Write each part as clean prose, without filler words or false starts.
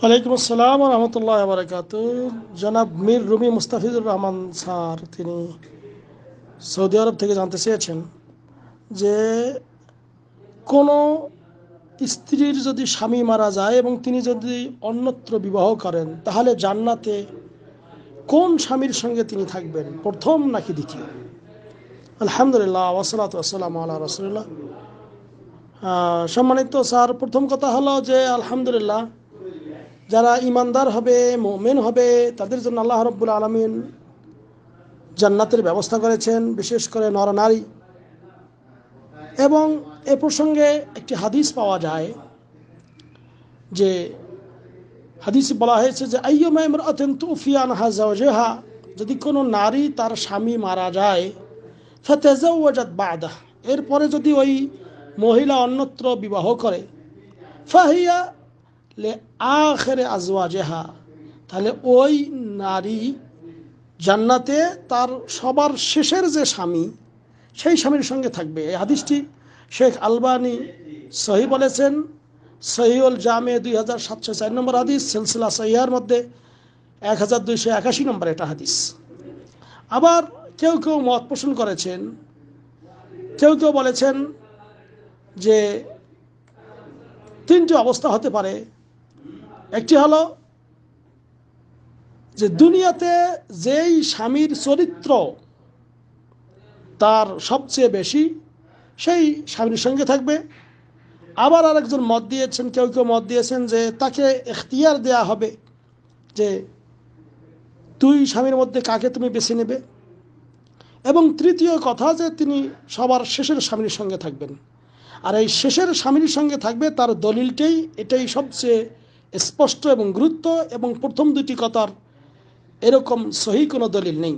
ওয়ালাইকুম আসসালাম ওয়া রাহমাতুল্লাহি ওয়া বারাকাতুহু। জনাব মীর রুমি মুস্তাফিজুর রহমান স্যার তিনি সৌদি আরব থেকে জানতে চেয়েছেন যে কোনো স্ত্রীর যদি স্বামী মারা যায় এবং তিনি যদি অন্যত্র বিবাহ করেন তাহলে জান্নাতে কোন স্বামীর সঙ্গে তিনি থাকবেন, প্রথম নাকি দ্বিতীয়? আলহামদুলিল্লাহ ওয়াসসালাতু ওয়াসসালামু আলা রাসূলিল্লাহ। সম্মানিত স্যার, প্রথম কথা হলো যে আলহামদুলিল্লাহ, যারা ইমানদার হবে, মুমিন হবে, তাদের জন্য আল্লাহ রাব্বুল আলামিন জান্নাতের ব্যবস্থা করেছেন, বিশেষ করে নরনারী। এবং এ প্রসঙ্গে একটি হাদিস পাওয়া যায়, যে হাদিসে বলা হয়েছে যে আইয়ুমা ইমরাআতিন তুফিয়া আনহা যাওজাহা, যদি কোনো নারী তার স্বামী মারা যায়, ফাতাযাওয়াজাত বা'দাহ, এরপরে যদি ওই মহিলা অন্যত্র বিবাহ করে, ফাহিয়া লে আখিরে আজওয়াজেহা, তাহলে ওই নারী জান্নাতে তার সবার শেষের যে স্বামী, সেই স্বামীর সঙ্গে থাকবে। এই হাদিসটি শেখ আলবানী সহি বলেছেন, সহিউল জামে 2704 নম্বর হাদিস, সিলসিলা সহিহার মধ্যে 1281 নম্বর এটা হাদিস। আবার কেউ কেউ মত পোষণ করেছেন, কেউ কেউ বলেছেন যে তিনটি অবস্থা হতে পারে। একটি হলো যে দুনিয়াতে যেই স্বামীর চরিত্র তার সবচেয়ে বেশি, সেই স্বামীর সঙ্গে থাকবে। আবার আরেকজন মত দিয়েছেন, কেউ কেউ মত দিয়েছেন যে তাকে এখতিয়ার দেয়া হবে যে দুই স্বামীর মধ্যে কাকে তুমি বেছে নেবে। এবং তৃতীয় কথা যে তিনি সবার শেষের স্বামীর সঙ্গে থাকবেন। আর এই শেষের স্বামীর সঙ্গে থাকবে, তার দলিলটাই এটাই সবচেয়ে স্পষ্ট এবং গুরুত্ব, এবং প্রথম দুটি কথার এরকম সহি কোনো দলিল নেই।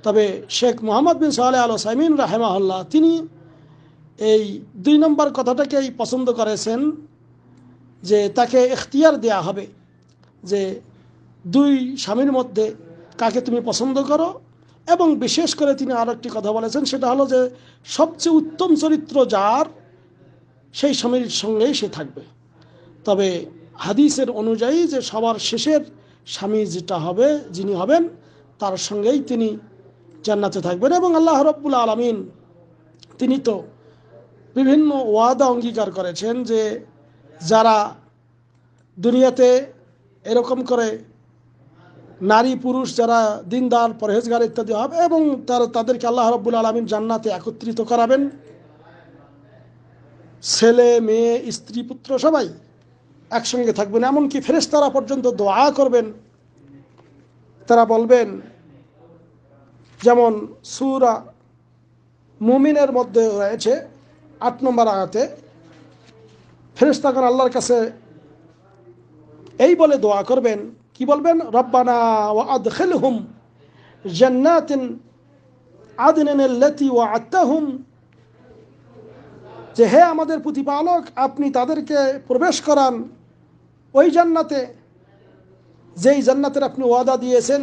তবে শেখ মোহাম্মদ বিন সালেহ আল উসাইমিন রাহিমাহুল্লাহ তিনি এই 2 নম্বর কথাটাকেই পছন্দ করেছেন, যে তাকে এখতিয়ার দেয়া হবে যে দুই স্বামীর মধ্যে কাকে তুমি পছন্দ করো। এবং বিশেষ করে তিনি আরও একটি কথা বলেছেন, সেটা হলো যে সবচেয়ে উত্তম চরিত্র যার, সেই স্বামীর সঙ্গেই সে থাকবে। তবে হাদিসের অনুযায়ী যে সবার শেষের স্বামী যেটা হবে, যিনি হবেন, তার সঙ্গেই তিনি জান্নাতে থাকবেন। এবং আল্লাহ রাব্বুল আলামিন তিনি তো বিভিন্ন ওয়াদা অঙ্গীকার করেছেন যে যারা দুনিয়াতে এরকম করে নারী পুরুষ যারা দিনদার পরহেজগার ইত্যাদি হবে, এবং তাদেরকে আল্লাহ রাব্বুল আলামিন জান্নাতে একত্রিত করাবেন, ছেলে মেয়ে স্ত্রী পুত্র সবাই একসঙ্গে থাকবেন। এমনকি ফেরেশতারা পর্যন্ত দোয়া করবেন, তারা বলবেন, যেমন সূরা মুমিনের মধ্যে রয়েছে 8 নম্বর আয়াতে, ফেরেশতাগণ আল্লাহর কাছে এই বলে দোয়া করবেন, কি বলবেন? রব্বানা ওয়া আদখিলহুম জান্নাতিন আদনিন আল্লাতী ওয়া'আদতাহুম, যে হে আমাদের প্রতিপালক, আপনি তাদেরকে প্রবেশ করান ওই জান্নাতে, যেই জান্নাতের আপনি ওয়াদা দিয়েছেন।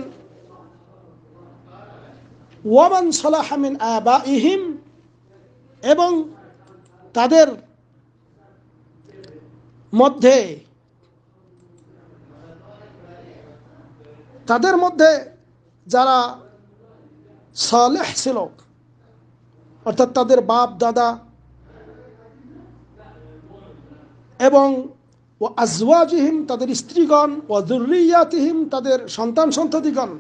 ওয়ামান সালাহা মিন আবাইহিম, এবং তাদের মধ্যে যারা সালেহ ছিল, অর্থাৎ তাদের বাপ দাদা, এবং ও আজওয়াজিহিম তাদের স্ত্রীগণ, ও যুররিয়াতিহিম তাদের সন্তান সন্ততিগণ।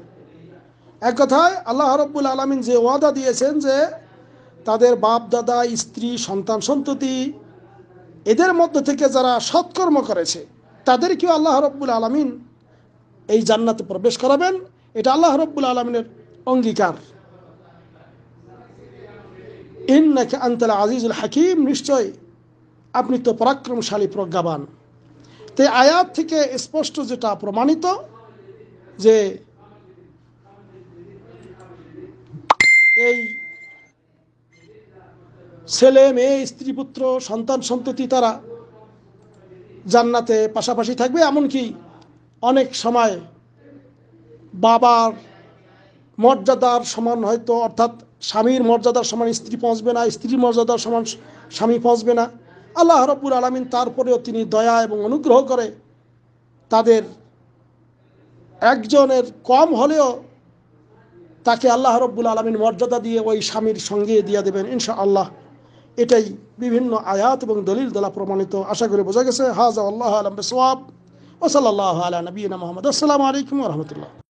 এক কথায় আল্লাহ রাব্বুল আলামিন যে ওয়াদা দিয়েছেন যে তাদের বাপ দাদা, স্ত্রী, সন্তান সন্ততি, এদের মধ্যে থেকে যারা সৎকর্ম করেছে তাদেরকেও আল্লাহ রাব্বুল আলামিন এই জান্নাতে প্রবেশ করাবেন। এটা আল্লাহ রাব্বুল আলামিনের অঙ্গীকার। ইন্নাকা আনতাল আজিজুল হাকিম, নিশ্চয় আপনি তো পরাক্রমশালী প্রজ্ঞাবান। তো আয়াত থেকে স্পষ্ট যেটা প্রমাণিত, যে এই ছেলে মেয়ে স্ত্রী পুত্র সন্তান সন্ততি তারা জান্নাতে পাশাপাশি থাকবে। এমনকি অনেক সময় বাবার মর্যাদার সমান হয়তো, অর্থাৎ স্বামীর মর্যাদার সমান স্ত্রী পৌঁছবে না, স্ত্রীর মর্যাদার সমান স্বামী পৌঁছবে না। আল্লাহ রাব্বুল আলামিন তারপরেও তিনি দয়া এবং অনুগ্রহ করে তাদের একজনের কম হলেও তাকে আল্লাহ রব্বুল আলামিন মর্যাদা দিয়ে ওই স্বামীর সঙ্গে দিয়ে দেবেন ইনশাআল্লাহ। এটাই বিভিন্ন আয়াত এবং দলিল দ্বারা প্রমাণিত। আশা করি বোঝা গেছে। হাযা আল্লাহু আ'লাম বিসওয়াব ওয়া সাল্লাল্লাহু আলা নবিয়িনা মুহাম্মদ। আসসালামু আলাইকুম ওয়া রাহমাতুল্লাহ।